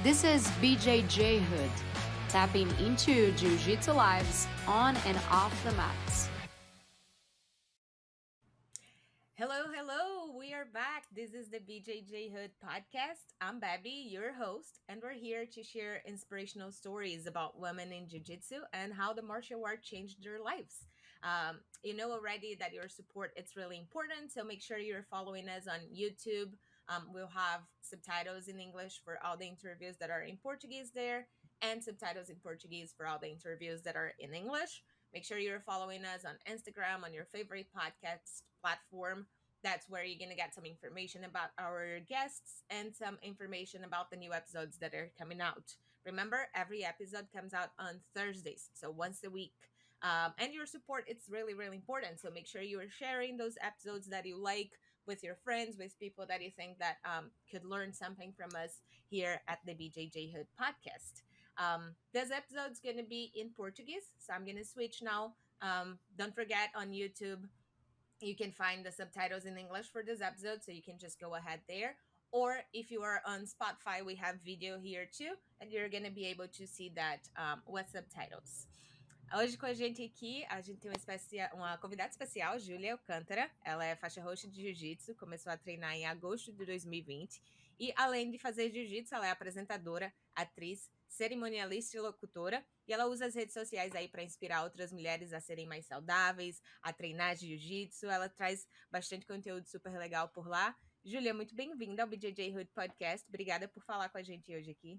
This is BJJ Hood, tapping into Jiu-Jitsu lives on and off the mats. Hello, we are back. This is the BJJ Hood podcast. I'm Babi, your host, and we're here to share inspirational stories about women in Jiu-Jitsu and how the martial art changed their lives. You know already that your support it's really important, so make sure you're following us on YouTube. We'll have subtitles in English for all the interviews that are in Portuguese there, and subtitles in Portuguese for all the interviews that are in English. Make sure you're following us on Instagram, on your favorite podcast platform. That's where you're going to get some information about our guests and some information about the new episodes that are coming out. Remember, every episode comes out on Thursdays, so once a week. And your support, it's really, really important. So make sure you are sharing those episodes that you like with your friends, with people that you think that could learn something from us here at the BJJ Hood podcast. This episode's going to be in Portuguese, so I'm going to switch now. Don't forget on YouTube, you can find the subtitles in English for this episode, so you can just go ahead there. Or if you are on Spotify, we have video here too, and you're going to be able to see that with subtitles. Hoje com a gente aqui, a gente tem uma convidada especial, Júlia Alcântara. Ela é faixa roxa de jiu-jitsu, começou a treinar em agosto de 2020. E além de fazer jiu-jitsu, ela é apresentadora, atriz, cerimonialista e locutora. E ela usa as redes sociais aí para inspirar outras mulheres a serem mais saudáveis, a treinar jiu-jitsu. Ela traz bastante conteúdo super legal por lá. Júlia, muito bem-vinda ao BJJ Hood Podcast. Obrigada por falar com a gente hoje aqui.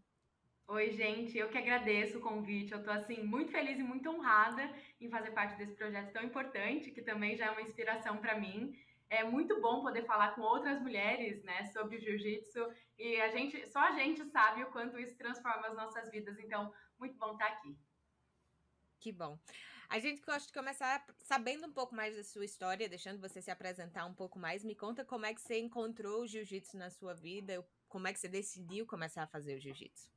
Oi, gente, eu que agradeço o convite. Eu tô assim muito feliz e muito honrada em fazer parte desse projeto tão importante, que também já é uma inspiração para mim. É muito bom poder falar com outras mulheres, né, sobre o jiu-jitsu, e só a gente sabe o quanto isso transforma as nossas vidas. Então, muito bom estar aqui. Que bom. A gente gosta de começar sabendo um pouco mais da sua história, deixando você se apresentar um pouco mais. Me conta como é que você encontrou o jiu-jitsu na sua vida, como é que você decidiu começar a fazer o jiu-jitsu.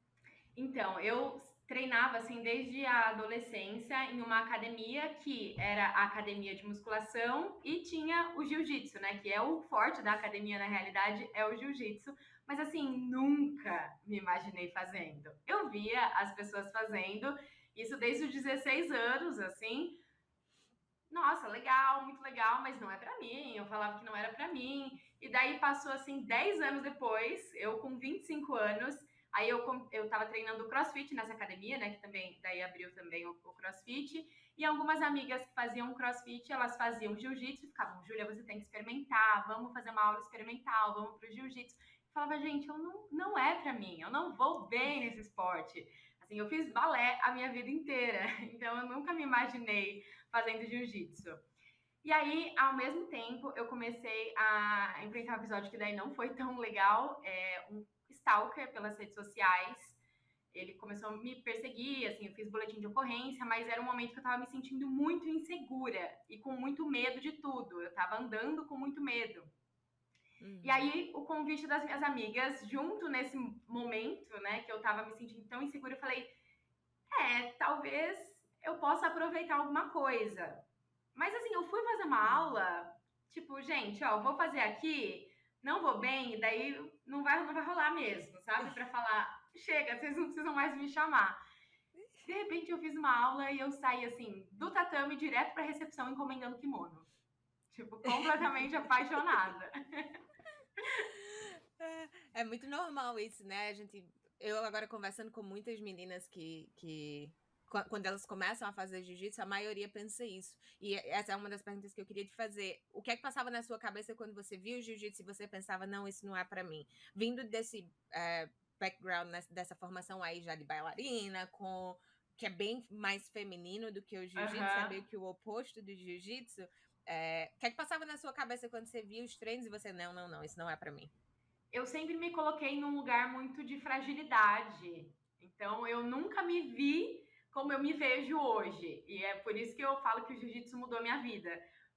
Então, eu treinava assim desde a adolescência em uma academia que era a academia de musculação e tinha o jiu-jitsu, né? Que é o forte da academia, na realidade, é o jiu-jitsu. Mas assim, nunca me imaginei fazendo. Eu via as pessoas fazendo, isso desde os 16 anos, assim. Nossa, legal, muito legal, mas não é pra mim. Eu falava que não era pra mim. E daí passou assim 10 anos depois, eu com 25 anos, aí eu tava treinando CrossFit nessa academia, né, que também daí abriu também o CrossFit, e algumas amigas que faziam CrossFit, elas faziam jiu-jitsu e ficavam: Júlia, você tem que experimentar, vamos fazer uma aula experimental, vamos pro jiu-jitsu. Eu falava: gente, não é pra mim, eu não vou bem nesse esporte. Assim, eu fiz balé a minha vida inteira, então eu nunca me imaginei fazendo jiu-jitsu. E aí, ao mesmo tempo, eu comecei a enfrentar um episódio que daí não foi tão legal, um stalker pelas redes sociais. Ele começou a me perseguir, assim, eu fiz boletim de ocorrência, mas era um momento que eu tava me sentindo muito insegura e com muito medo de tudo. Eu tava andando com muito medo. E aí, o convite das minhas amigas, junto nesse momento, né, que eu tava me sentindo tão insegura, eu falei: talvez eu possa aproveitar alguma coisa. Mas assim, eu fui fazer uma aula, tipo, gente, ó, vou fazer aqui, não vou bem, e daí não vai rolar mesmo, sabe? Pra falar: chega, vocês não precisam mais me chamar. De repente eu fiz uma aula e eu saí assim, do tatame direto pra recepção encomendando kimono. Tipo, completamente apaixonada. É muito normal isso, né? Eu agora conversando com muitas meninas quando elas começam a fazer jiu-jitsu, a maioria pensa isso. E essa é uma das perguntas que eu queria te fazer. O que é que passava na sua cabeça quando você viu o jiu-jitsu e você pensava: não, isso não é para mim? Vindo desse background, dessa formação aí já de bailarina, que é bem mais feminino do que o jiu-jitsu, é meio que o oposto do jiu-jitsu. O que é que passava na sua cabeça quando você via os treinos e você: não, isso não é para mim? Eu sempre me coloquei num lugar muito de fragilidade. Então, eu nunca me vi como eu me vejo hoje. E é por isso que eu falo que o jiu-jitsu mudou a minha vida.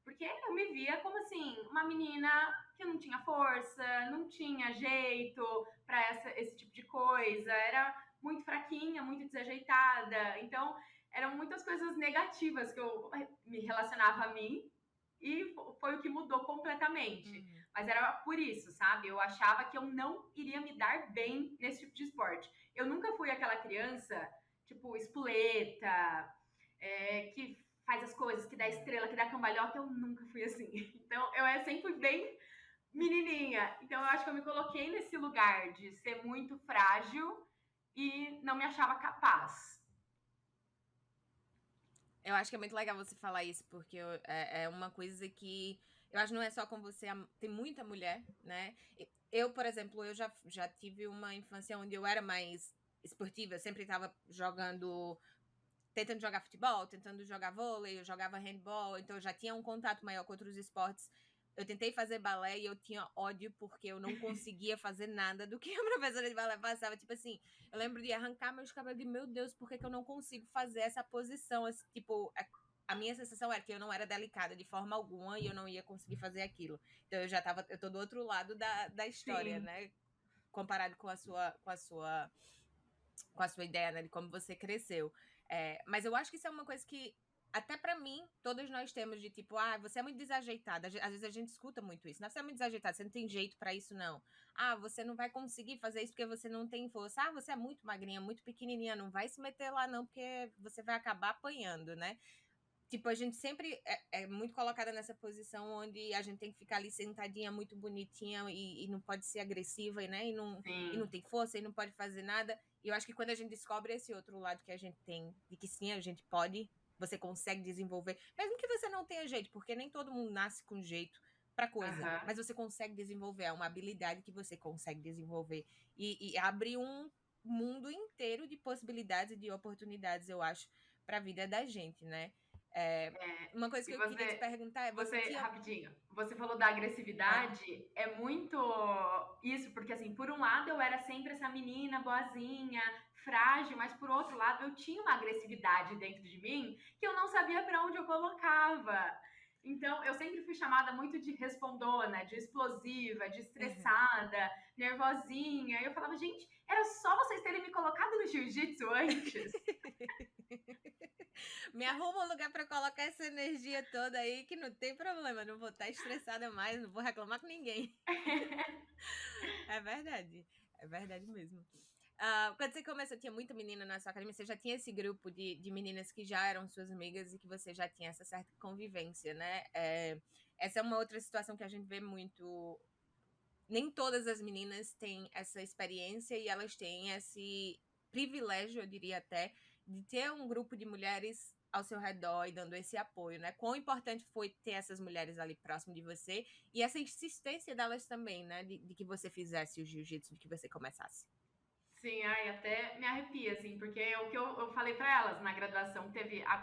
Porque eu me via como, assim, uma menina que não tinha força, não tinha jeito para esse tipo de coisa. Era muito fraquinha, muito desajeitada. Então, eram muitas coisas negativas que eu me relacionava a mim. e foi o que mudou completamente. Mas era por isso, sabe? Eu achava que eu não iria me dar bem nesse tipo de esporte. Eu nunca fui aquela criança, tipo, espoleta, que faz as coisas, que dá estrela, que dá cambalhota. Eu nunca fui assim. Então, eu sempre fui bem menininha. Então, eu acho que eu me coloquei nesse lugar de ser muito frágil e não me achava capaz. Eu acho que é muito legal você falar isso, porque é uma coisa que eu acho que não é só com você, tem muita mulher, né? Eu, por exemplo, eu já tive uma infância onde eu era mais esportiva, eu sempre estava jogando, tentando jogar futebol, tentando jogar vôlei, eu jogava handball, então eu já tinha um contato maior com outros esportes. Eu tentei fazer balé e eu tinha ódio porque eu não conseguia fazer nada do que a professora de balé passava. Tipo assim, eu lembro de arrancar meus cabelos e, meu Deus, por que eu não consigo fazer essa posição? Tipo, a minha sensação era que eu não era delicada de forma alguma e eu não ia conseguir fazer aquilo. Então eu tô do outro lado da história, Sim. né? Comparado com a sua ideia, né, de como você cresceu. Mas eu acho que isso é uma coisa que, até pra mim, todas nós temos de tipo, você é muito desajeitada. Às vezes a gente escuta muito isso. Não, você é muito desajeitada, você não tem jeito pra isso, não. Você não vai conseguir fazer isso porque você não tem força. Você é muito magrinha, muito pequenininha, não vai se meter lá, não, porque você vai acabar apanhando, né? Tipo, a gente sempre é muito colocada nessa posição onde a gente tem que ficar ali sentadinha, muito bonitinha e não pode ser agressiva, né? E não tem força e não pode fazer nada. E eu acho que quando a gente descobre esse outro lado que a gente tem, de que sim, a gente pode, você consegue desenvolver, mesmo que você não tenha jeito, porque nem todo mundo nasce com jeito pra coisa, mas você consegue desenvolver, é uma habilidade que você consegue desenvolver e abre um mundo inteiro de possibilidades e de oportunidades, eu acho, pra vida da gente, né? Uma coisa que eu queria te perguntar é, você tinha... Rapidinho, você falou da agressividade, é muito isso, porque assim, por um lado eu era sempre essa menina boazinha, frágil, mas por outro lado eu tinha uma agressividade dentro de mim que eu não sabia para onde eu colocava. Então, eu sempre fui chamada muito de respondona, de explosiva, de estressada, nervosinha. E eu falava, gente, era só vocês terem me colocado no jiu-jitsu antes. Me arruma um lugar pra colocar essa energia toda aí, que não tem problema, não vou estar estressada mais, não vou reclamar com ninguém. É verdade mesmo. Quando você começou, tinha muita menina na sua academia, você já tinha esse grupo de meninas que já eram suas amigas e que você já tinha essa certa convivência, né? Essa é uma outra situação que a gente vê muito. Nem todas as meninas têm essa experiência e elas têm esse privilégio, eu diria até, de ter um grupo de mulheres ao seu redor e dando esse apoio, né? Quão importante foi ter essas mulheres ali próximo de você e essa insistência delas também, né? De que você fizesse o jiu-jitsu, de que você começasse. Sim, ai, até me arrepia, assim, porque o que eu falei para elas na graduação,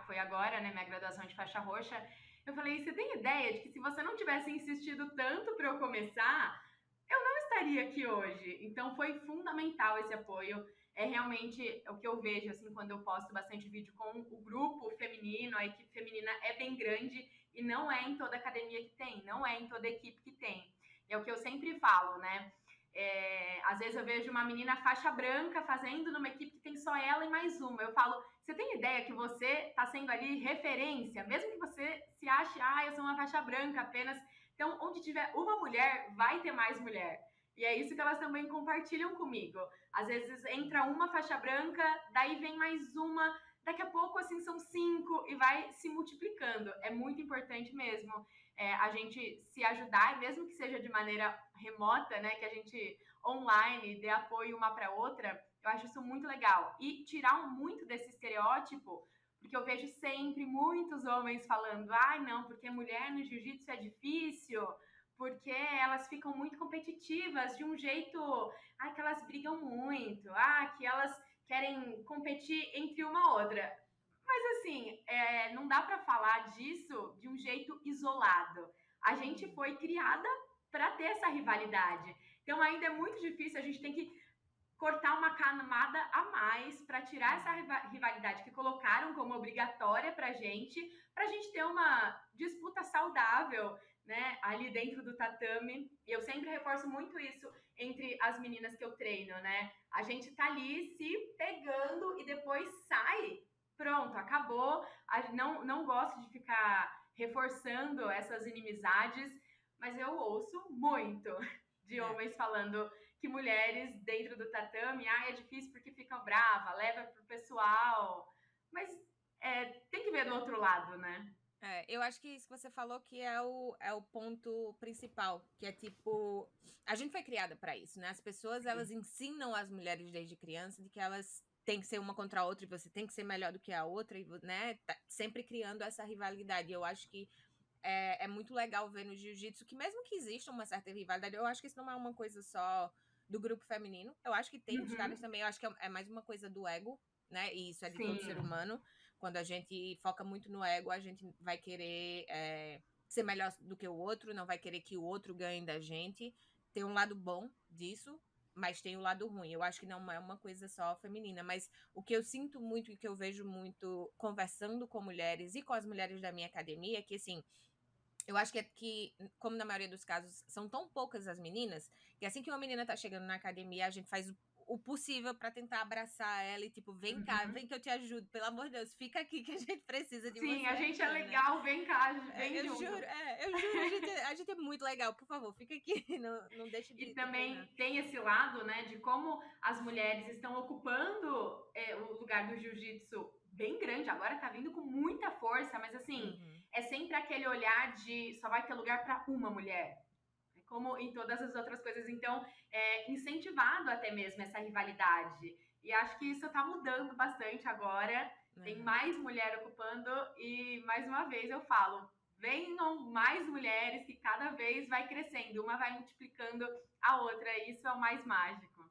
foi agora, né, minha graduação de faixa roxa, eu falei, você tem ideia de que se você não tivesse insistido tanto para eu começar, eu não estaria aqui hoje. Então foi fundamental esse apoio. É realmente o que eu vejo, assim, quando eu posto bastante vídeo com o grupo feminino, a equipe feminina é bem grande e não é em toda academia que tem, não é em toda equipe que tem. É o que eu sempre falo, né? Às vezes eu vejo uma menina faixa branca fazendo numa equipe que tem só ela e mais uma. Eu falo, você tem ideia que você está sendo ali referência, mesmo que você se ache, eu sou uma faixa branca apenas. Então, onde tiver uma mulher, vai ter mais mulher. E é isso que elas também compartilham comigo. Às vezes entra uma faixa branca, daí vem mais uma, daqui a pouco assim são 5 e vai se multiplicando. É muito importante mesmo a gente se ajudar, mesmo que seja de maneira remota, né? Que a gente online dê apoio uma para outra. Eu acho isso muito legal. E tirar muito desse estereótipo, porque eu vejo sempre muitos homens falando, não, porque mulher no jiu-jitsu é difícil, porque elas ficam muito competitivas de um jeito, que elas brigam muito, que elas querem competir entre uma outra. Mas assim, não dá para falar disso de um jeito isolado. A gente foi criada para ter essa rivalidade. Então ainda é muito difícil, a gente tem que cortar uma camada a mais para tirar essa rivalidade que colocaram como obrigatória para gente ter uma disputa saudável, né, ali dentro do tatame. E eu sempre reforço muito isso entre as meninas que eu treino, né? A gente tá ali se pegando e depois sai. Pronto, acabou. Não gosto de ficar reforçando essas inimizades, mas eu ouço muito de homens falando que mulheres dentro do tatame, é difícil porque ficam bravas, leva pro pessoal, mas tem que ver do outro lado, né? Eu acho que isso que você falou que é o ponto principal, que é tipo, a gente foi criada para isso, né? As pessoas, elas ensinam as mulheres desde criança de que elas têm que ser uma contra a outra e você tem que ser melhor do que a outra, e, né? Tá sempre criando essa rivalidade. Eu acho que é muito legal ver no jiu-jitsu que mesmo que exista uma certa rivalidade, eu acho que isso não é uma coisa só do grupo feminino. Eu acho que tem os caras também, eu acho que é mais uma coisa do ego, né? E isso é de todo ser humano. Quando a gente foca muito no ego, a gente vai querer ser melhor do que o outro, não vai querer que o outro ganhe da gente. Tem um lado bom disso, mas tem o lado ruim. Eu acho que não é uma coisa só feminina, mas o que eu sinto muito e que eu vejo muito conversando com mulheres e com as mulheres da minha academia é que, assim, eu acho que, como na maioria dos casos, são tão poucas as meninas, que assim que uma menina tá chegando na academia, a gente faz o possível pra tentar abraçar ela e, tipo, vem cá, vem que eu te ajudo, pelo amor de Deus, fica aqui que a gente precisa de você. Sim, a gente aqui, é legal, né? Vem cá, vem eu junto. juro, a gente é muito legal, por favor, fica aqui, não deixa de E treinar. também tem esse lado, né, de como as mulheres estão ocupando o lugar do jiu-jitsu bem grande, agora tá vindo com muita força, mas assim, é sempre aquele olhar de só vai ter lugar para uma mulher, como em todas as outras coisas. Então, é incentivado até mesmo essa rivalidade. E acho que isso tá mudando bastante agora. Tem mais mulher ocupando e, mais uma vez, eu falo, venham mais mulheres que cada vez vai crescendo, uma vai multiplicando a outra. Isso é o mais mágico.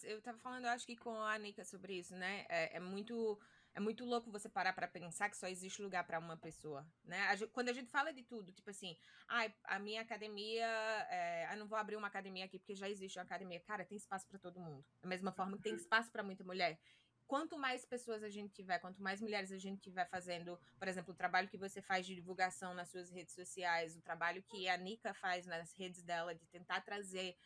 Eu tava falando, eu acho que com a Anika sobre isso, né? É muito louco você parar pra pensar que só existe lugar pra uma pessoa, né? Quando a gente fala de tudo, tipo assim, a minha academia, eu não vou abrir uma academia aqui porque já existe uma academia. Cara, tem espaço pra todo mundo. Da mesma forma que tem espaço pra muita mulher. Quanto mais pessoas a gente tiver, quanto mais mulheres a gente tiver fazendo, por exemplo, o trabalho que você faz de divulgação nas suas redes sociais, o trabalho que a Nika faz nas redes dela, de tentar trazer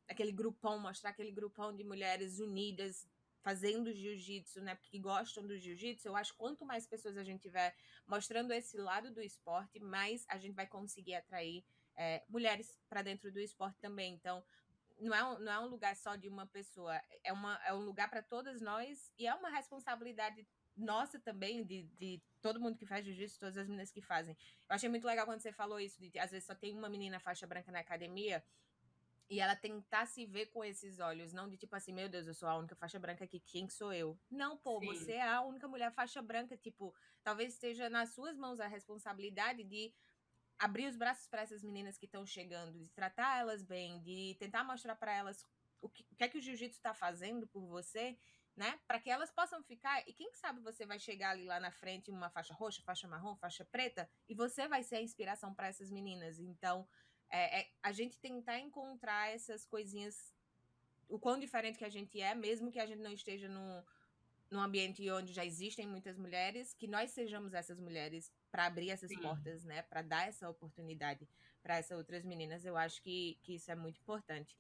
aquele grupão, mostrar aquele grupão de mulheres unidas, fazendo jiu-jitsu, né, porque gostam do jiu-jitsu. Eu acho que quanto mais pessoas a gente tiver mostrando esse lado do esporte, mais a gente vai conseguir atrair mulheres para dentro do esporte também. Então, não é um lugar só de uma pessoa, é um lugar para todas nós e é uma responsabilidade nossa também, de todo mundo que faz jiu-jitsu, todas as meninas que fazem. Eu achei muito legal quando você falou isso, de às vezes só tem uma menina faixa branca na academia, e ela tentar se ver com esses olhos, não de tipo assim, meu Deus, eu sou a única faixa branca aqui, quem sou eu? Não, pô, Sim. você é a única mulher faixa branca, tipo, talvez esteja nas suas mãos a responsabilidade de abrir os braços para essas meninas que estão chegando, de tratar elas bem, de tentar mostrar para elas o que é que o jiu-jitsu está fazendo por você, né? Para que elas possam ficar. E quem sabe você vai chegar ali lá na frente, uma faixa roxa, faixa marrom, faixa preta, e você vai ser a inspiração para essas meninas. Então, a gente tentar encontrar essas coisinhas, o quão diferente que a gente é, mesmo que a gente não esteja num ambiente onde já existem muitas mulheres, que nós sejamos essas mulheres para abrir essas portas, né? Para dar essa oportunidade para essas outras meninas. Eu acho que isso é muito importante.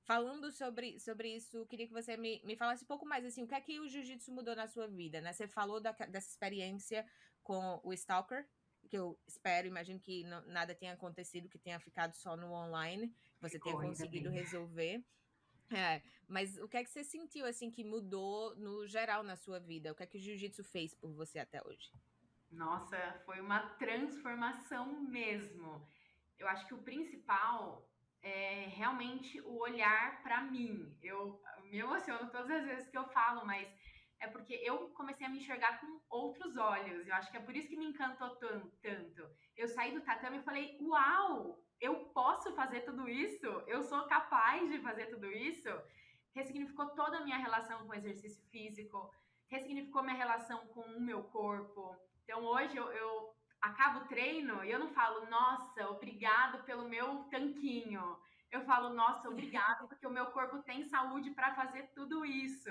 Falando sobre isso, queria que você me falasse um pouco mais, assim, o que é que o jiu-jitsu mudou na sua vida, né? Você falou dessa experiência com o Stalker, que eu imagino que nada tenha acontecido, que tenha ficado só no online, você tenha conseguido resolver. Mas o que é que você sentiu, assim, que mudou no geral na sua vida? O que é que o jiu-jitsu fez por você até hoje? Nossa, foi uma transformação mesmo. Eu acho que o principal é realmente o olhar para mim. Eu me emociono todas as vezes que eu falo, mas é porque eu comecei a me enxergar com outros olhos. Eu acho que é por isso que me encantou tanto. Eu saí do tatame e falei: "Uau, eu posso fazer tudo isso? Eu sou capaz de fazer tudo isso?" Ressignificou toda a minha relação com o exercício físico, ressignificou minha relação com o meu corpo. Então hoje eu acabo o treino e eu não falo, nossa, obrigado pelo meu tanquinho. Eu falo, nossa, obrigado porque o meu corpo tem saúde para fazer tudo isso.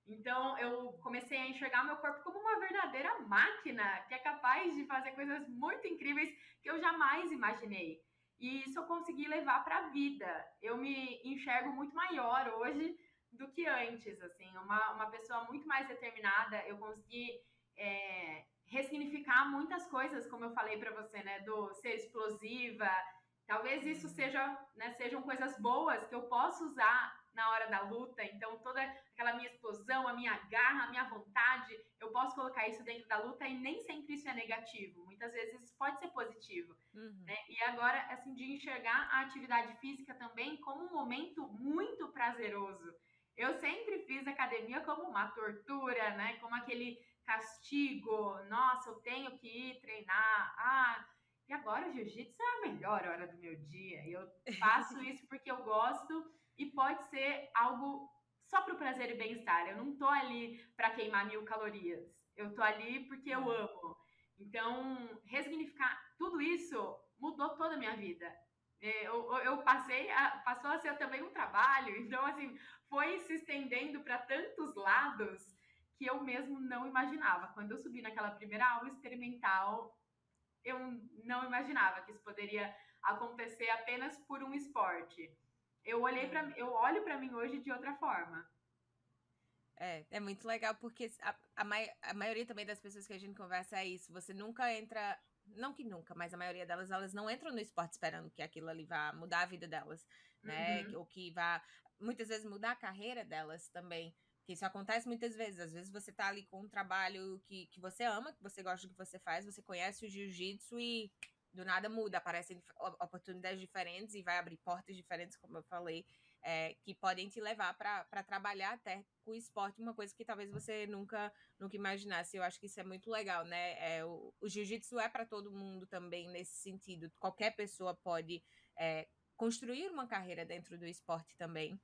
Então eu comecei a enxergar meu corpo como uma verdadeira máquina que é capaz de fazer coisas muito incríveis que eu jamais imaginei. E isso eu consegui levar para a vida. Eu me enxergo muito maior hoje do que antes, assim, uma pessoa muito mais determinada. Eu consegui ressignificar muitas coisas, como eu falei para você, né, do ser explosiva. Talvez isso sejam coisas boas que eu posso usar na hora da luta. Então, toda aquela minha explosão, a minha garra, a minha vontade, eu posso colocar isso dentro da luta e nem sempre isso é negativo. Muitas vezes isso pode ser positivo. Né? E agora, assim, de enxergar a atividade física também como um momento muito prazeroso. Eu sempre fiz academia como uma tortura, né? Como aquele castigo. Nossa, eu tenho que ir treinar. E agora o jiu-jitsu é a melhor hora do meu dia. Eu faço isso porque eu gosto e pode ser algo só para o prazer e bem-estar. Eu não tô ali para queimar 1000 calorias. Eu tô ali porque eu amo. Então, ressignificar tudo isso mudou toda a minha vida. Eu passou a ser também um trabalho. Então, assim, foi se estendendo para tantos lados que eu mesmo não imaginava. Quando eu subi naquela primeira aula experimental, eu não imaginava que isso poderia acontecer apenas por um esporte. Eu olho para mim hoje de outra forma. É muito legal porque a maioria também das pessoas que a gente conversa é isso. Você nunca entra, não que nunca, mas a maioria delas, elas não entram no esporte esperando que aquilo ali vá mudar a vida delas, né? Ou que vá, muitas vezes, mudar a carreira delas também. Que isso acontece muitas vezes. Às vezes você tá ali com um trabalho que você ama, que você gosta do que você faz, você conhece o jiu-jitsu e do nada muda, aparecem oportunidades diferentes e vai abrir portas diferentes, como eu falei. Que podem te levar para trabalhar até com o esporte, uma coisa que talvez você nunca imaginasse. Eu acho que isso é muito legal, né? O jiu-jitsu é para todo mundo também nesse sentido. Qualquer pessoa pode construir uma carreira dentro do esporte também,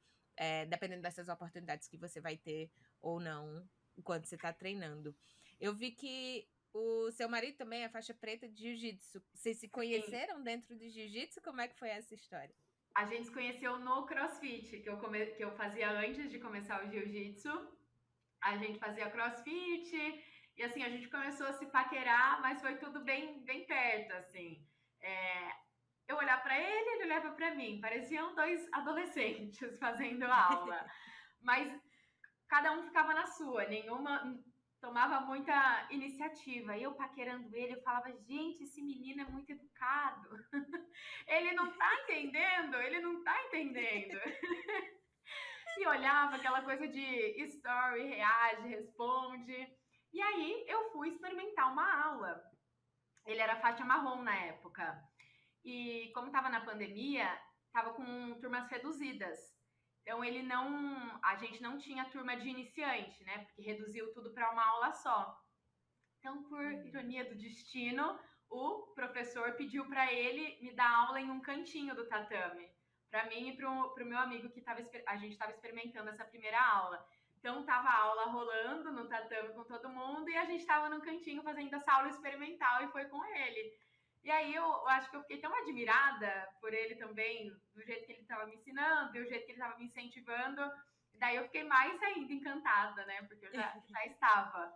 dependendo dessas oportunidades que você vai ter ou não enquanto você está treinando. Eu vi que o seu marido também é faixa preta de jiu-jitsu. Vocês se conheceram dentro do jiu-jitsu? Como é que foi essa história? A gente se conheceu no CrossFit, que eu fazia antes de começar o jiu-jitsu. A gente fazia CrossFit e assim, a gente começou a se paquerar, mas foi tudo bem, bem perto, assim. Eu olhava para ele olhava para mim. Pareciam dois adolescentes fazendo aula. Mas cada um ficava na sua, nenhuma tomava muita iniciativa. E eu paquerando ele, eu falava, gente, esse menino é muito educado. Ele não tá entendendo, ele não tá entendendo. E olhava aquela coisa de story, reage, responde. E aí eu fui experimentar uma aula. Ele era faixa marrom na época. E como estava na pandemia, estava com turmas reduzidas. Então a gente não tinha turma de iniciante, né? Porque reduziu tudo para uma aula só. Então, por ironia do destino, o professor pediu para ele me dar aula em um cantinho do tatame, para mim e para o meu amigo que a gente estava experimentando essa primeira aula. Então, tava a aula rolando no tatame com todo mundo e a gente estava no cantinho fazendo essa aula experimental e foi com ele. E aí eu acho que eu fiquei tão admirada por ele também, do jeito que ele estava me ensinando, do jeito que ele estava me incentivando. Daí eu fiquei mais ainda encantada, né? Porque eu já estava.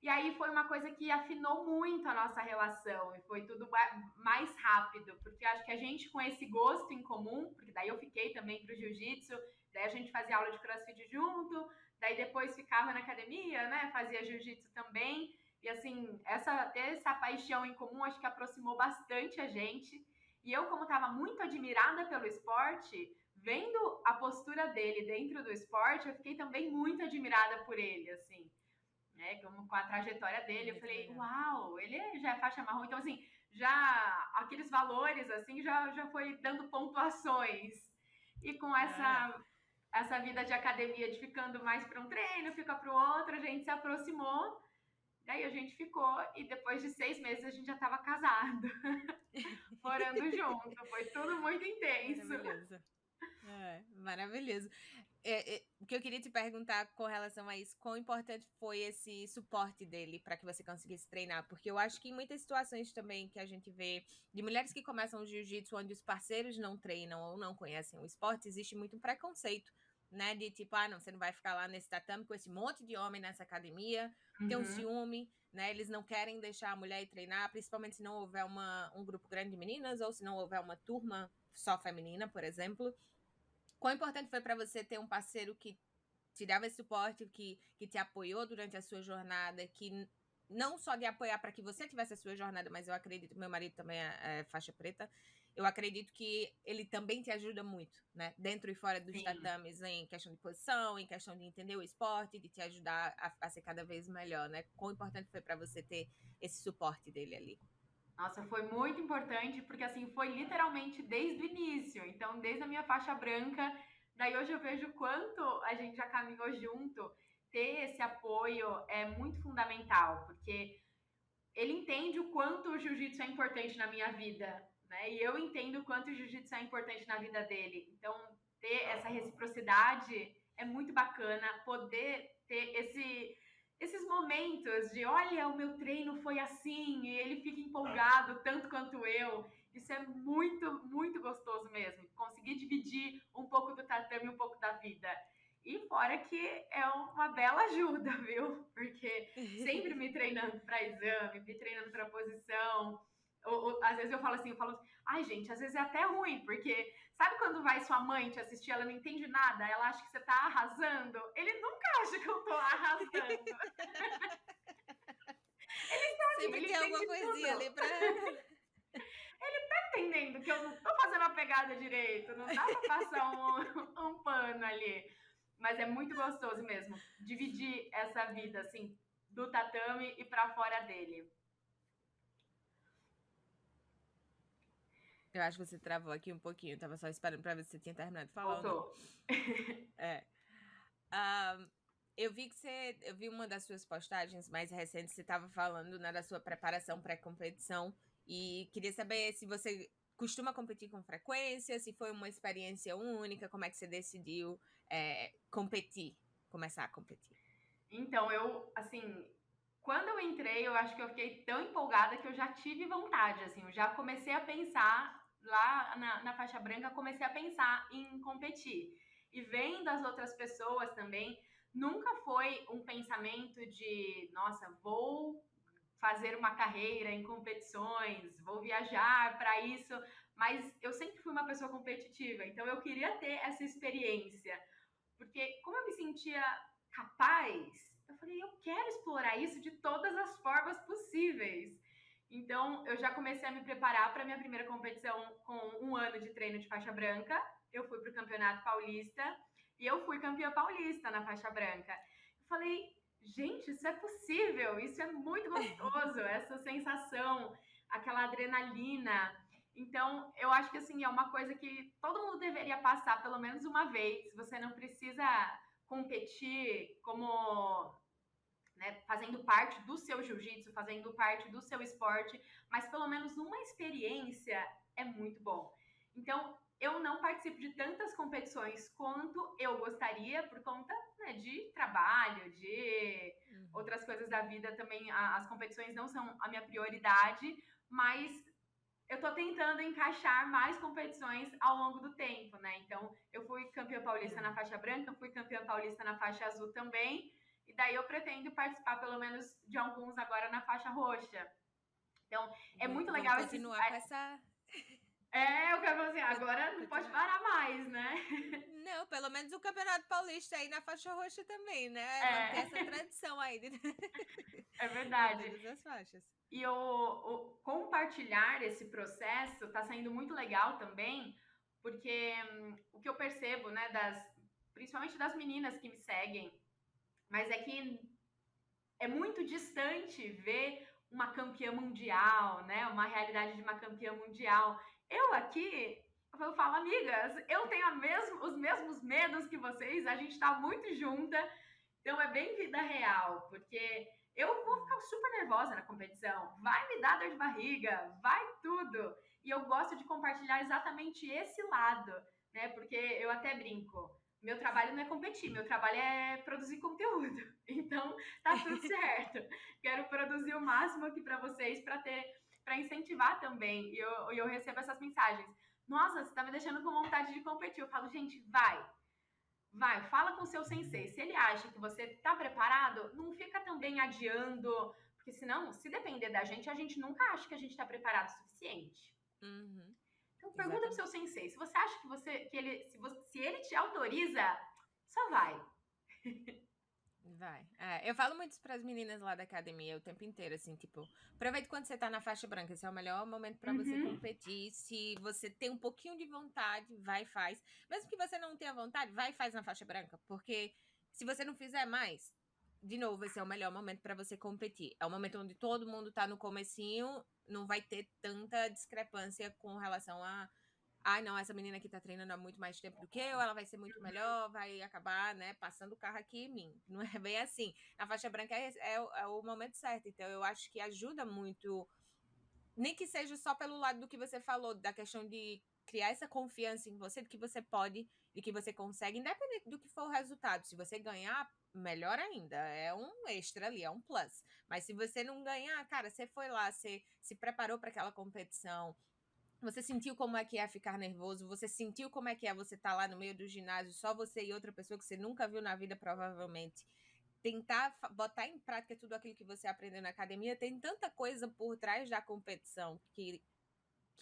E aí foi uma coisa que afinou muito a nossa relação e foi tudo mais rápido, porque acho que a gente com esse gosto em comum, porque daí eu fiquei também pro jiu-jitsu, daí a gente fazia aula de crossfit junto, daí depois ficava na academia, né, fazia jiu-jitsu também, e assim, ter essa paixão em comum acho que aproximou bastante a gente, e eu como estava muito admirada pelo esporte, vendo a postura dele dentro do esporte, eu fiquei também muito admirada por ele, assim, né, com a trajetória dele, eu falei, uau, ele já é faixa marrom, então assim, já aqueles valores, assim, já foi dando pontuações, e com essa vida de academia, de ficando mais para um treino, fica para o outro, a gente se aproximou, daí a gente ficou, e depois de 6 meses a gente já estava casado, morando junto, foi tudo muito intenso. Maravilhoso. Maravilhoso. O que eu queria te perguntar com relação a isso, quão importante foi esse suporte dele para que você conseguisse treinar? Porque eu acho que em muitas situações também que a gente vê de mulheres que começam o jiu-jitsu onde os parceiros não treinam ou não conhecem o esporte, existe muito preconceito, né? De tipo, não, você não vai ficar lá nesse tatame com esse monte de homem nessa academia, tem um ciúme, né? Eles não querem deixar a mulher ir treinar, principalmente se não houver um grupo grande de meninas ou se não houver uma turma só feminina, por exemplo. Quão importante foi para você ter um parceiro que te dava esse suporte, que te apoiou durante a sua jornada, que não só de apoiar para que você tivesse a sua jornada, mas eu acredito, meu marido também é faixa preta, eu acredito que ele também te ajuda muito, né? Dentro e fora dos Sim. tatames, em questão de posição, em questão de entender o esporte, de te ajudar a ser cada vez melhor, né? Quão importante foi para você ter esse suporte dele ali? Nossa, foi muito importante, porque assim, foi literalmente desde o início. Então, desde a minha faixa branca, daí hoje eu vejo o quanto a gente já caminhou junto. Ter esse apoio é muito fundamental, porque ele entende o quanto o jiu-jitsu é importante na minha vida, né? E eu entendo o quanto o jiu-jitsu é importante na vida dele. Então, ter essa reciprocidade é muito bacana, poder ter esses momentos de, olha, o meu treino foi assim, e ele fica empolgado tanto quanto eu. Isso é muito, muito gostoso mesmo. Conseguir dividir um pouco do tatame, um pouco da vida. E fora que é uma bela ajuda, viu? Porque sempre me treinando para exame, me treinando para posição. Às vezes eu falo assim, ai gente, às vezes é até ruim, porque sabe quando vai sua mãe te assistir, ela não entende nada, ela acha que você tá arrasando? Ele nunca acha que eu tô arrasando. Ele sabe, Sempre ele tem alguma entende coisinha tudo. ali pra... Tá entendendo que eu não tô fazendo a pegada direito, não dá pra passar um pano ali. Mas é muito gostoso mesmo, dividir essa vida, assim, do tatame e pra fora dele. Eu acho que você travou aqui um pouquinho. Eu tava só esperando pra ver se você tinha terminado de falar ou não. Voltou. É. Eu vi que eu vi uma das suas postagens mais recentes, você estava falando, né, da sua preparação pré-competição, e queria saber se você costuma competir com frequência, se foi uma experiência única, como é que você decidiu começar a competir? Então, eu, assim, quando eu entrei, eu acho que eu fiquei tão empolgada que eu já tive vontade, assim, eu já comecei a pensar, lá na faixa branca, comecei a pensar em competir. E vendo as outras pessoas também, nunca foi um pensamento de, nossa, vou fazer uma carreira em competições, vou viajar para isso, mas eu sempre fui uma pessoa competitiva, então eu queria ter essa experiência, porque como eu me sentia capaz, eu falei, eu quero explorar isso de todas as formas possíveis. Então, eu já comecei a me preparar para minha primeira competição com um ano de treino de faixa branca. Eu fui para o Campeonato Paulista e eu fui campeã paulista na faixa branca. Eu falei, gente, isso é possível, isso é muito gostoso, essa sensação, aquela adrenalina. Então, eu acho que assim, é uma coisa que todo mundo deveria passar pelo menos uma vez. Você não precisa competir como, né, fazendo parte do seu jiu-jitsu, fazendo parte do seu esporte, mas pelo menos uma experiência é muito bom. Então, eu não participo de tantas competições quanto eu gostaria, por conta, né, de trabalho, de outras coisas da vida também. As competições não são a minha prioridade, mas eu tô tentando encaixar mais competições ao longo do tempo, né? Então, eu fui campeã paulista na faixa branca, fui campeã paulista na faixa azul também, e daí eu pretendo participar pelo menos de alguns agora na faixa roxa. Então, é muito Vamos legal esses. continuar com essa... Eu quero fazer, agora não pode parar mais, né? Não, pelo menos o Campeonato Paulista aí na faixa roxa também, né? Manter É, essa tradição aí é em verdade. todas as faixas. E o compartilhar esse processo está sendo muito legal também, porque o que eu percebo, né, principalmente das meninas que me seguem, mas é que é muito distante ver uma campeã mundial, né, uma realidade de uma campeã mundial. Eu aqui, eu falo, amigas, eu tenho os mesmos medos que vocês, a gente está muito junta, então é bem vida real, porque eu vou ficar super nervosa na competição, vai me dar dor de barriga, vai tudo. E eu gosto de compartilhar exatamente esse lado, né? Porque eu até brinco, meu trabalho não é competir, meu trabalho é produzir conteúdo. Então, tá tudo certo. Quero produzir o máximo aqui para vocês, para incentivar também. E eu recebo essas mensagens. Nossa, você tá me deixando com vontade de competir. Eu falo, gente, vai, fala com o seu sensei. Se ele acha que você está preparado, não fica também adiando, porque senão, se depender da gente, a gente nunca acha que a gente está preparado o suficiente. Uhum. Então pergunta pro seu sensei. Se você acha que se ele te autoriza, só vai. Vai. Eu falo muito isso pras meninas lá da academia o tempo inteiro, assim, tipo, aproveita quando você tá na faixa branca, esse é o melhor momento pra você Uhum. competir. Se você tem um pouquinho de vontade, vai e faz. Mesmo que você não tenha vontade, vai e faz na faixa branca, porque se você não fizer mais, de novo, esse é o melhor momento pra você competir. É o momento onde todo mundo tá no comecinho, não vai ter tanta discrepância com relação a ai, não, essa menina aqui tá treinando há muito mais tempo do que eu, ela vai ser muito melhor, vai acabar, né, passando o carro aqui em mim. Não é bem assim. A faixa branca é o momento certo. Então, eu acho que ajuda muito, nem que seja só pelo lado do que você falou, da questão de criar essa confiança em você, de que você pode, de que você consegue, independente do que for o resultado. Se você ganhar, melhor ainda, é um extra ali, é um plus. Mas se você não ganhar, cara, você foi lá, você se preparou para aquela competição, você sentiu como é que é ficar nervoso? Você sentiu como é que é você estar lá no meio do ginásio, só você e outra pessoa que você nunca viu na vida, provavelmente. Tentar botar em prática tudo aquilo que você aprendeu na academia. Tem tanta coisa por trás da competição que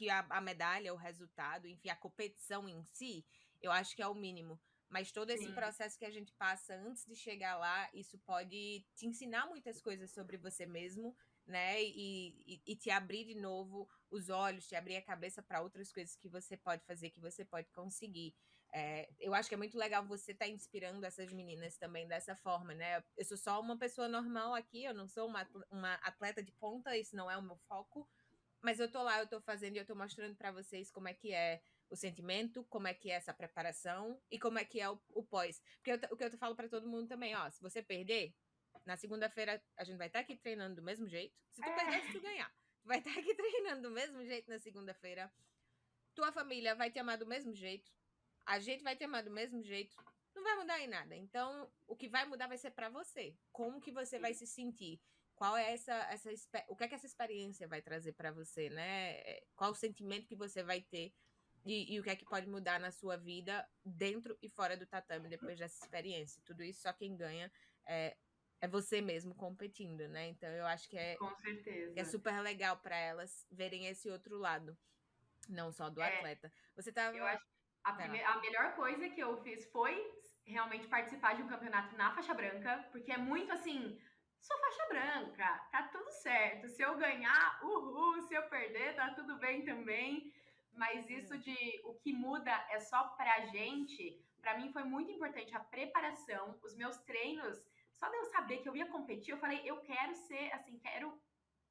a medalha, o resultado, enfim, a competição em si, eu acho que é o mínimo. Mas todo esse Sim, processo que a gente passa antes de chegar lá, isso pode te ensinar muitas coisas sobre você mesmo, né? E te abrir de novo os olhos, te abrir a cabeça para outras coisas que você pode fazer, que você pode conseguir. Eu acho que é muito legal você estar inspirando essas meninas também dessa forma, né? Eu sou só uma pessoa normal aqui, eu não sou uma atleta de ponta, isso não é o meu foco, mas eu tô lá, eu tô fazendo e eu tô mostrando pra vocês como é que é o sentimento, como é que é essa preparação e como é que é o pós. Porque o que eu falo pra todo mundo também, ó, se você perder, na segunda-feira a gente vai estar aqui treinando do mesmo jeito. Se tu perder ou se tu é, ganhar, tu vai estar aqui treinando do mesmo jeito na segunda-feira. Tua família vai te amar do mesmo jeito. A gente vai te amar do mesmo jeito. Não vai mudar em nada. Então, o que vai mudar vai ser para você. Como que você vai sim, se sentir? Qual é o que é que essa experiência vai trazer para você, né? Qual o sentimento que você vai ter e o que é que pode mudar na sua vida dentro e fora do tatame depois dessa experiência. Tudo isso só quem ganha é, é você mesmo competindo, né? Então eu acho com que é certeza. super legal para elas verem esse outro lado, não só do É, atleta. Você eu tava. acho que Vai lá. a melhor coisa que eu fiz foi realmente participar de um campeonato na faixa branca, porque é muito assim, sou faixa branca, tá tudo certo. Se eu ganhar, uhul, se eu perder, tá tudo bem também. Mas isso Uhum. de o que muda é só pra gente, pra mim foi muito importante a preparação, os meus treinos. Só de eu saber que eu ia competir, eu falei, eu quero ser assim, quero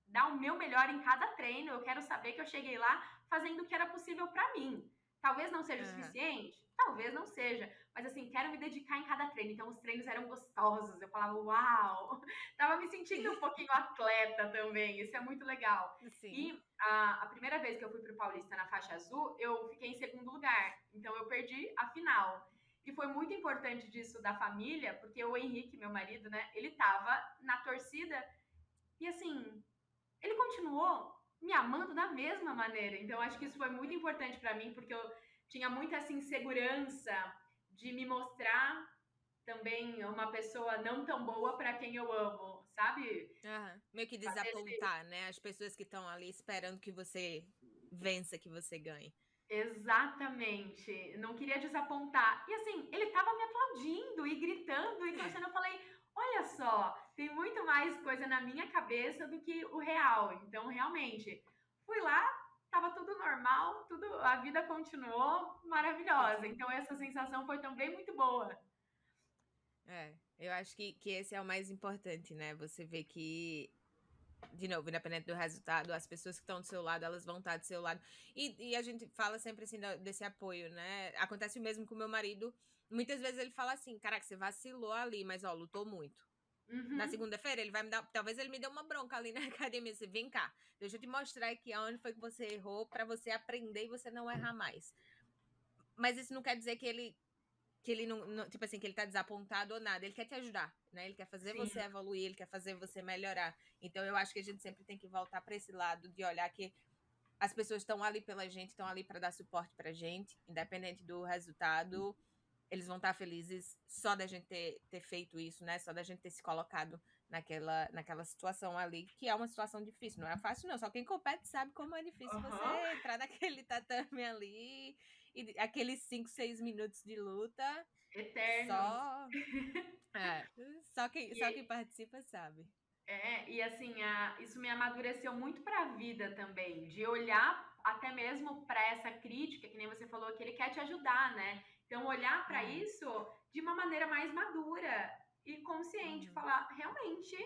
dar o meu melhor em cada treino. Eu quero saber que eu cheguei lá fazendo o que era possível para mim. Talvez não seja o Aham. suficiente, talvez não seja, mas assim, quero me dedicar em cada treino. Então os treinos eram gostosos, eu falava, uau! Tava me sentindo um pouquinho atleta também, isso é muito legal. Sim. E a primeira vez que eu fui pro Paulista na faixa azul, eu fiquei em segundo lugar, então eu perdi a final. E foi muito importante disso da família, porque o Henrique, meu marido, né, ele tava na torcida e assim, ele continuou me amando da mesma maneira. Então, acho que isso foi muito importante para mim, porque eu tinha muita assim, insegurança de me mostrar também uma pessoa não tão boa para quem eu amo, sabe? Aham. Meio que Fazer esse. desapontar, né? As pessoas que estão ali esperando que você vença, que você ganhe. Exatamente. Não queria desapontar. E assim, ele tava me aplaudindo e gritando e torcendo. Eu falei: olha só, tem muito mais coisa na minha cabeça do que o real. Então, realmente, fui lá, tava tudo normal, tudo, a vida continuou maravilhosa. Continua. Então, essa sensação foi também muito boa. Eu acho que esse é o mais importante, né? Você vê que, de novo, independente do resultado, as pessoas que estão do seu lado, elas vão estar do seu lado. E a gente fala sempre assim desse apoio, né? Acontece o mesmo com o meu marido. Muitas vezes ele fala assim: caraca, você vacilou ali, mas ó, lutou muito. Na Uhum, segunda-feira, ele vai me dar. Talvez ele me dê uma bronca ali na academia. Assim, vem cá, deixa eu te mostrar aqui aonde foi que você errou para você aprender e você não errar mais. Mas isso não quer dizer que ele não. Tipo assim, que ele tá desapontado ou nada. Ele quer te ajudar, né? Ele quer fazer sim, você evoluir, ele quer fazer você melhorar. Então eu acho que a gente sempre tem que voltar para esse lado de olhar que as pessoas estão ali pela gente, estão ali para dar suporte pra gente, independente do resultado. Eles vão estar felizes só da gente ter feito isso, né? Só da gente ter se colocado naquela situação ali, que é uma situação difícil. Não é fácil, não. Só quem compete sabe como é difícil você uhum, entrar naquele tatame ali e aqueles 5, 6 minutos de luta, Eternos. só, é, só quem E, participa sabe. e assim, isso me amadureceu muito para a vida também, de olhar até mesmo para essa crítica, que nem você falou, que ele quer te ajudar, né? Então, olhar para Uhum, isso de uma maneira mais madura e consciente, uhum. falar, realmente,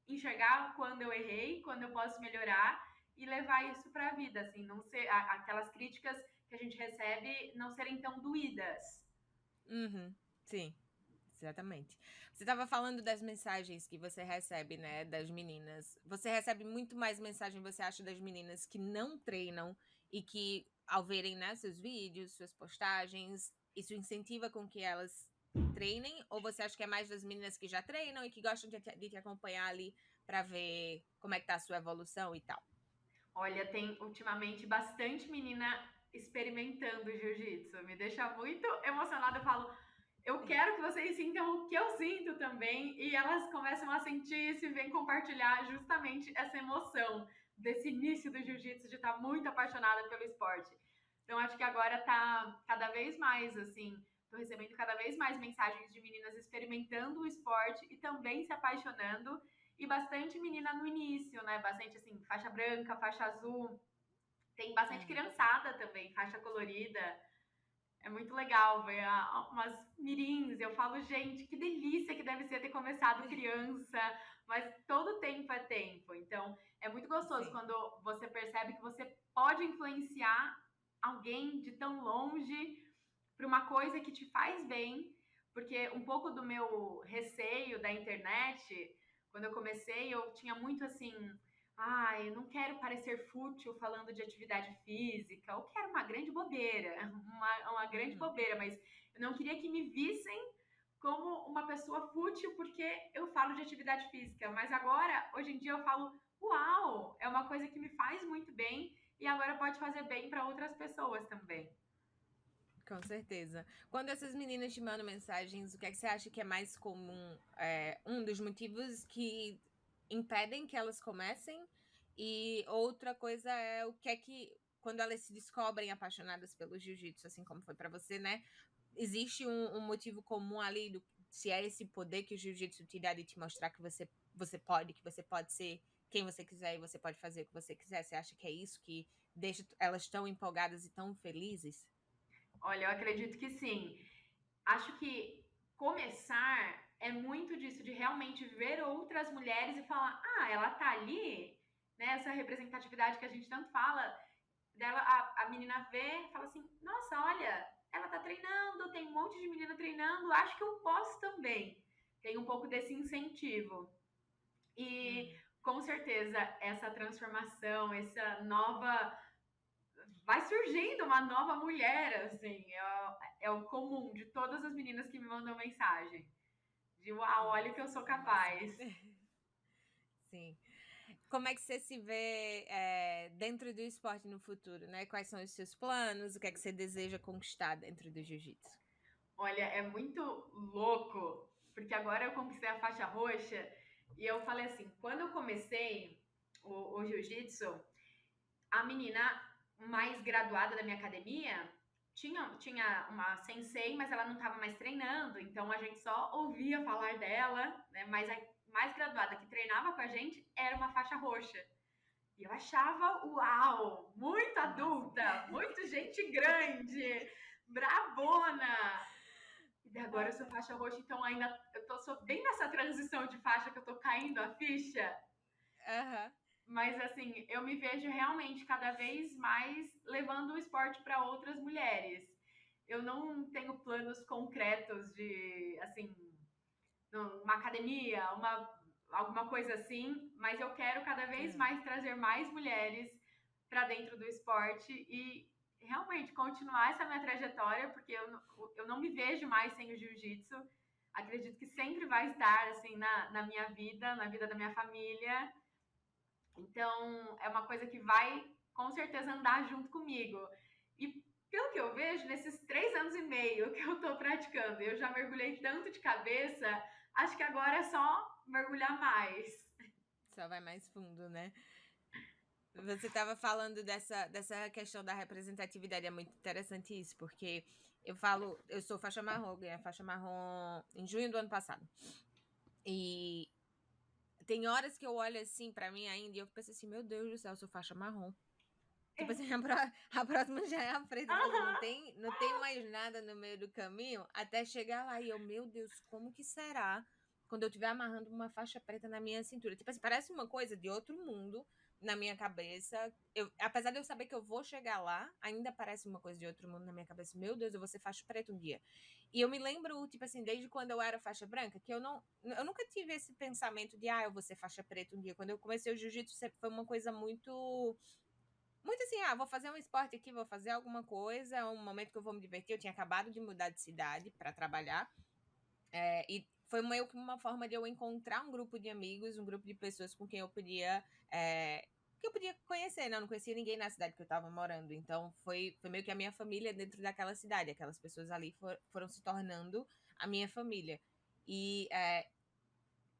enxergar quando eu errei, quando eu posso melhorar e levar isso para a vida, assim, não ser aquelas críticas que a gente recebe não serem tão doídas. Uhum, sim, exatamente. Você estava falando das mensagens que você recebe, né, das meninas. Você recebe muito mais mensagem, você acha, das meninas que não treinam e que, ao verem, né, seus vídeos, suas postagens, isso incentiva com que elas treinem? Ou você acha que é mais das meninas que já treinam e que gostam de te acompanhar ali para ver como é que tá a sua evolução e tal? Olha, tem ultimamente bastante menina experimentando jiu-jitsu. Me deixa muito emocionada. Eu falo, eu quero que vocês sintam o que eu sinto também. E elas começam a sentir isso e vêm compartilhar justamente essa emoção desse início do jiu-jitsu, de estar muito apaixonada pelo esporte. Então, acho que agora tá cada vez mais assim. Tô recebendo cada vez mais mensagens de meninas experimentando o esporte e também se apaixonando. E bastante menina no início, né? Bastante assim, faixa branca, faixa azul. Tem bastante Uhum. criançada também, faixa colorida. É muito legal ver umas mirins. Eu falo, gente, que delícia que deve ser ter começado criança, mas todo tempo é tempo. Então, é muito gostoso Sim. quando você percebe que você pode influenciar alguém de tão longe para uma coisa que te faz bem, porque um pouco do meu receio da internet, quando eu comecei, eu tinha muito assim, eu não quero parecer fútil falando de atividade física, eu quero uma grande bobeira, uma grande Uhum. bobeira, mas eu não queria que me vissem como uma pessoa fútil porque eu falo de atividade física, mas agora, hoje em dia eu falo, uau, é uma coisa que me faz muito bem e agora pode fazer bem para outras pessoas também. Com certeza. Quando essas meninas te mandam mensagens, o que é que você acha que é mais comum? Um dos motivos que impedem que elas comecem, e outra coisa é o que é que, quando elas se descobrem apaixonadas pelo jiu-jitsu, assim como foi pra você, né? Existe um motivo comum ali, se é esse poder que o jiu-jitsu te dá de te mostrar que que você pode ser quem você quiser e você pode fazer o que você quiser. Você acha que é isso que deixa elas tão empolgadas e tão felizes? Olha, eu acredito que sim. Acho que começar é muito disso, de realmente ver outras mulheres e falar: ela tá ali, né? Essa representatividade que a gente tanto fala, dela, a menina vê e fala assim: nossa, olha, ela tá treinando, tem um monte de menina treinando, acho que eu posso também. Tem um pouco desse incentivo. E Uhum. com certeza essa transformação, essa nova vai surgindo uma nova mulher, assim, é o comum de todas as meninas que me mandam mensagem. De uau, olha o que eu sou Massa. capaz. Sim. Como é que você se vê dentro do esporte no futuro, né? Quais são os seus planos? O que é que você deseja conquistar dentro do jiu-jitsu? Olha, é muito louco, porque agora eu conquistei a faixa roxa e eu falei assim, quando eu comecei o jiu-jitsu, a menina mais graduada da minha academia tinha uma sensei, mas ela não estava mais treinando, então a gente só ouvia falar dela, né? Mas a mais graduada que treinava com a gente era uma faixa roxa. E eu achava, uau, muito Massa. adulta, muito gente grande, brabona. E daí agora eu sou faixa roxa, então ainda sou bem nessa transição de faixa que eu tô caindo a ficha. Aham. Mas assim, eu me vejo realmente cada vez mais levando o esporte para outras mulheres. Eu não tenho planos concretos de, assim, uma academia, alguma coisa assim, mas eu quero cada vez Aham. mais trazer mais mulheres para dentro do esporte e realmente continuar essa minha trajetória, porque eu não me vejo mais sem o jiu-jitsu. Acredito que sempre vai estar assim na minha vida, na vida da minha família. Então, é uma coisa que vai com certeza andar junto comigo. E pelo que eu vejo, nesses 3 anos e meio que eu tô praticando, eu já mergulhei tanto de cabeça, acho que agora é só mergulhar mais. Só vai mais fundo, né? Você estava falando dessa questão da representatividade, é muito interessante isso, porque eu sou faixa marrom, ganhei a faixa marrom em junho do ano passado. E tem horas que eu olho assim pra mim ainda e eu penso assim, meu Deus do céu, eu sou faixa marrom. Tipo assim, a próxima já é a preta, tipo assim, não tem mais nada no meio do caminho até chegar lá. E eu, meu Deus, como que será quando eu estiver amarrando uma faixa preta na minha cintura? Tipo assim, parece uma coisa de outro mundo na minha cabeça. Apesar de eu saber que eu vou chegar lá, ainda parece uma coisa de outro mundo na minha cabeça. Meu Deus, eu vou ser faixa preta um dia. E eu me lembro, tipo assim, desde quando eu era faixa branca, que eu nunca tive esse pensamento de, eu vou ser faixa preta um dia. Quando eu comecei o jiu-jitsu, sempre foi uma coisa muito assim, vou fazer um esporte aqui, vou fazer alguma coisa, é um momento que eu vou me divertir. Eu tinha acabado de mudar de cidade para trabalhar, e foi meio que uma forma de eu encontrar um grupo de amigos, um grupo de pessoas com quem eu podia conhecer, né? Eu não conhecia ninguém na cidade que eu estava morando, então foi meio que a minha família dentro daquela cidade. Aquelas pessoas ali foram se tornando a minha família. E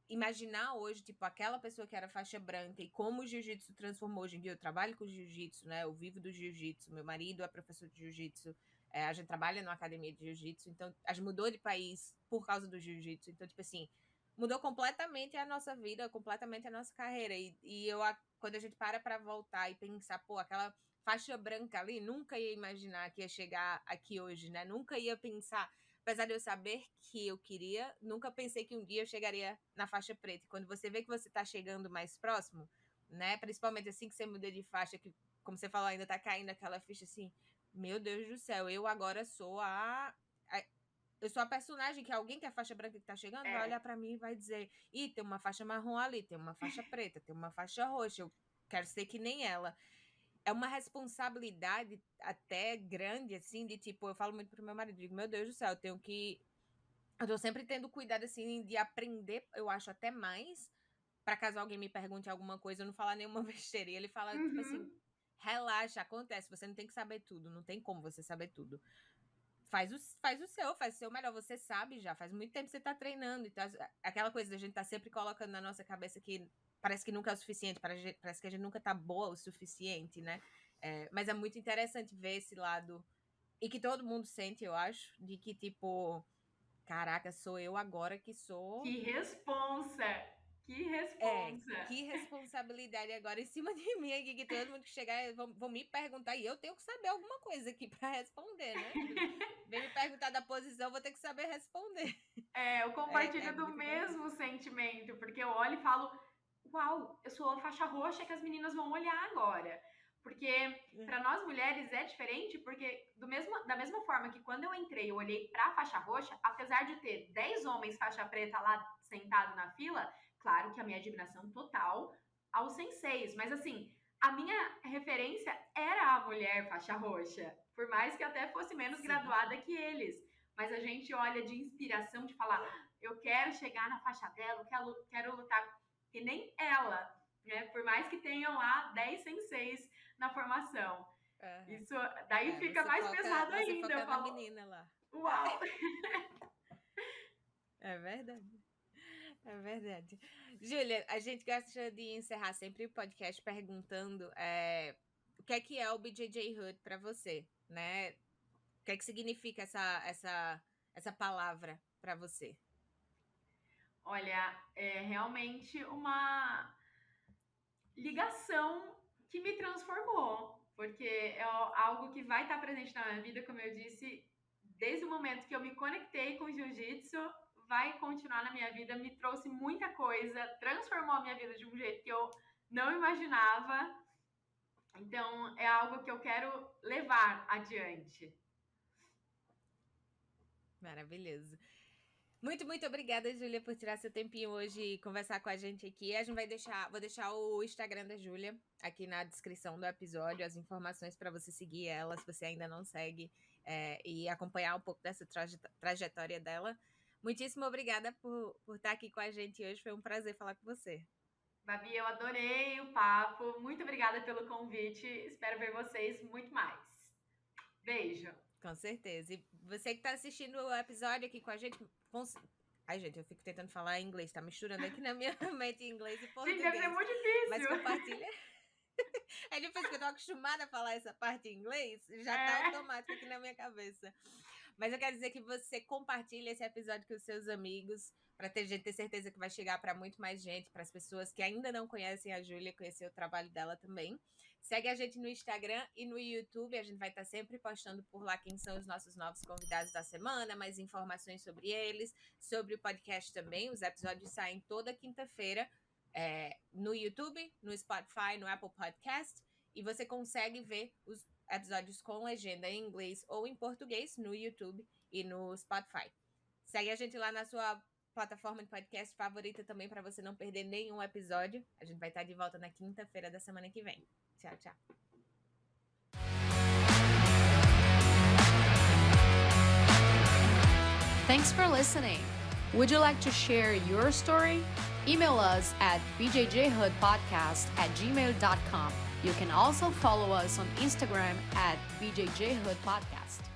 imaginar hoje, tipo, aquela pessoa que era faixa branca e como o jiu-jitsu transformou. Hoje em dia eu trabalho com jiu-jitsu, né? Eu vivo do jiu-jitsu, meu marido é professor de jiu-jitsu, a gente trabalha numa academia de jiu-jitsu, então a gente mudou de país por causa do jiu-jitsu. Então, tipo assim, mudou completamente a nossa vida, completamente a nossa carreira. Quando a gente para voltar e pensar, pô, aquela faixa branca ali, nunca ia imaginar que ia chegar aqui hoje, né? Nunca ia pensar. Apesar de eu saber que eu queria, nunca pensei que um dia eu chegaria na faixa preta. E quando você vê que você está chegando mais próximo, né? Principalmente assim que você muda de faixa, que, como você falou, ainda tá caindo aquela ficha assim. Meu Deus do céu, eu agora sou eu sou a personagem que alguém que é faixa branca que tá chegando vai olhar para mim e vai dizer: ih, tem uma faixa marrom ali, tem uma faixa preta, tem uma faixa roxa, eu quero ser que nem ela. É uma responsabilidade até grande, assim, de tipo, eu falo muito pro meu marido, digo, meu Deus do céu, eu tô sempre tendo cuidado, assim, de aprender, eu acho, até mais, para caso alguém me pergunte alguma coisa, eu não falar nenhuma besteira. E ele fala, tipo assim, relaxa, acontece, você não tem que saber tudo, não tem como você saber tudo. Faz o seu melhor, você sabe já, faz muito tempo que você tá treinando, então aquela coisa da gente tá sempre colocando na nossa cabeça que parece que nunca é o suficiente, parece que a gente nunca tá boa o suficiente, né? Mas é muito interessante ver esse lado, e que todo mundo sente, eu acho, de que, tipo, caraca, sou eu agora que sou. Que responsa! Que responsa! Que responsabilidade agora em cima de mim aqui, que todo mundo que chegar vão me perguntar e eu tenho que saber alguma coisa aqui para responder, né? Tipo, vem me perguntar da posição, eu vou ter que saber responder. Eu É compartilho do muito interessante. mesmo sentimento, porque eu olho e falo, uau, eu sou a faixa roxa que as meninas vão olhar agora. Porque para nós mulheres é diferente, porque da mesma forma que quando eu entrei, eu olhei para a faixa roxa, apesar de ter 10 homens faixa preta lá sentado na fila, claro que a minha admiração total aos senseis, mas assim, a minha referência era a mulher faixa roxa, por mais que até fosse menos graduada que eles. Mas a gente olha de inspiração, de falar, eu quero chegar na faixa dela, eu quero lutar que nem ela, né? Por mais que tenham lá 10 senseis na formação. Isso daí fica mais pesado você ainda. foca Eu na falo, menina lá. uau! É verdade. É verdade. Júlia, a gente gosta de encerrar sempre o podcast perguntando o que é o BJJ Hood para você, né? O que é que significa essa palavra para você? Olha, é realmente uma ligação que me transformou, porque é algo que vai estar presente na minha vida, como eu disse, desde o momento que eu me conectei com o jiu-jitsu, vai continuar na minha vida, me trouxe muita coisa, transformou a minha vida de um jeito que eu não imaginava. Então, é algo que eu quero levar adiante. Maravilhoso. Muito, muito obrigada, Júlia, por tirar seu tempinho hoje e conversar com a gente aqui. Vou deixar o Instagram da Júlia aqui na descrição do episódio, as informações para você seguir ela, se você ainda não segue, e acompanhar um pouco dessa trajetória dela. Muitíssimo obrigada por estar aqui com a gente hoje. Foi um prazer falar com você. Babi, eu adorei o papo. Muito obrigada pelo convite. Espero ver vocês muito mais. Beijo. Com certeza. E você que está assistindo o episódio aqui com a gente. Ai, gente, eu fico tentando falar em inglês, tá misturando aqui na minha mente inglês e Gente, deve ser português. muito Mas difícil. compartilha. É difícil, que eu tô acostumada a falar essa parte em inglês, já tá automático aqui na minha cabeça. Mas eu quero dizer que você compartilhe esse episódio com os seus amigos, para ter certeza que vai chegar para muito mais gente, para as pessoas que ainda não conhecem a Júlia, conhecer o trabalho dela também. Segue a gente no Instagram e no YouTube, a gente vai estar sempre postando por lá quem são os nossos novos convidados da semana, mais informações sobre eles, sobre o podcast também. Os episódios saem toda quinta-feira no YouTube, no Spotify, no Apple Podcast, e você consegue ver os episódios com legenda em inglês ou em português no YouTube e no Spotify. Segue a gente lá na sua plataforma de podcast favorita também, para você não perder nenhum episódio. A gente vai estar de volta na quinta-feira da semana que vem. Tchau, tchau. Thanks for listening. Would you like to share your story? Email us at bjjhoodpodcast@gmail.com. You can also follow us on Instagram at bjjhoodpodcast.